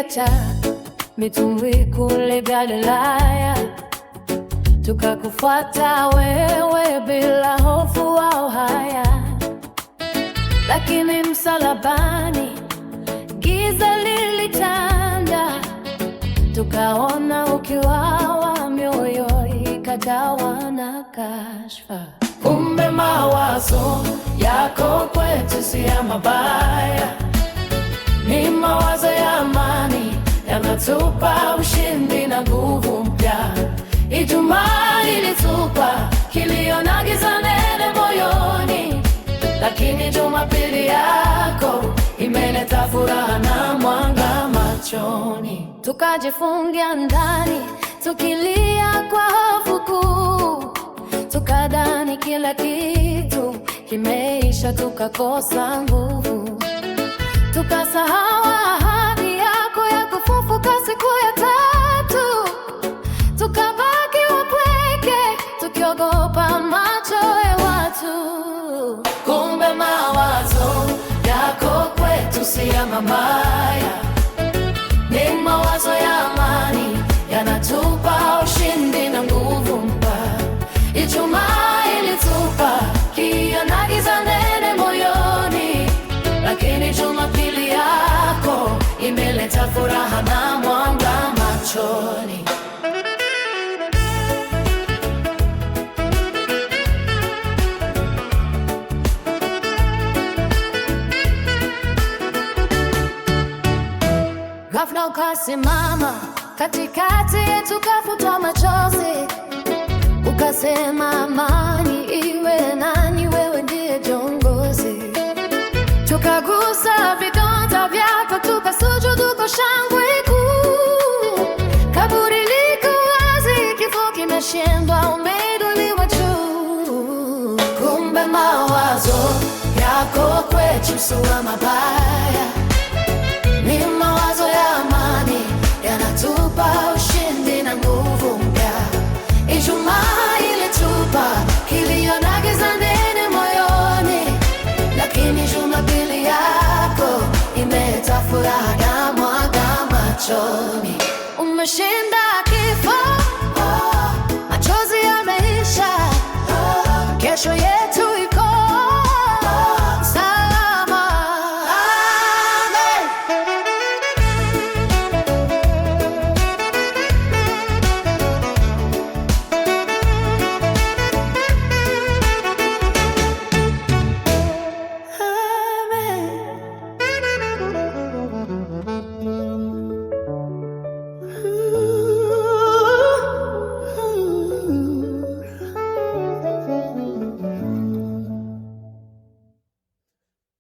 tuliacha mitumbwi kule Galilaya, tukakufuata wewe bila hofu au haya. Lakini msalabani giza lilitanda, tukaona ukiwawa, mioyo ikajawa na kashfa. Kumbe mawazo yako kwetu si ya mabaya, ni mawazo ya amani, yanatupa ushindi na nguvu mpya. Ijumaa ilitupa kilio na giza nene moyoni, lakini Jumapili yako imeleta furaha na mwanga machoni. Tukajifungia ndani tukilia kwa hofu kuu, tukadhani kila kitu kimeisha, tukakosa nguvu. Tukasahau ahadi yako ya kufufuka siku ya tatu, tukabaki wapweke tukiogopa macho ya watu. Kumbe mawazo yako kwetu si ya mabaya, ni mawazo ya amani, yanatupa ushindi na nguvu mpya. Ijumaa ilitupa kilio na giza nene moyoni, lakini Jumapili yako imeleta furaha na mwanga machoni. Ghafla ukasimama katikati yetu, ukafuta machozi, ukasema amani iwe nanyi, wewe ndiye kiongozi. Tukagusa vidonda vyako, tukasujudu kwa shangwe kuu. Kaburi liko wazi, kifo kimeshindwa, umeinuliwa juu. Kumbe mawazo yako kwetu si ya mabaya, ni mawazo ya amani, yanatupa ushindi na nguvu mpya. Ijumaa ilitupa kilio na giza nene moyoni, lakini Jumapili yako imeleta furaha na mwanga machoni. Umeshinda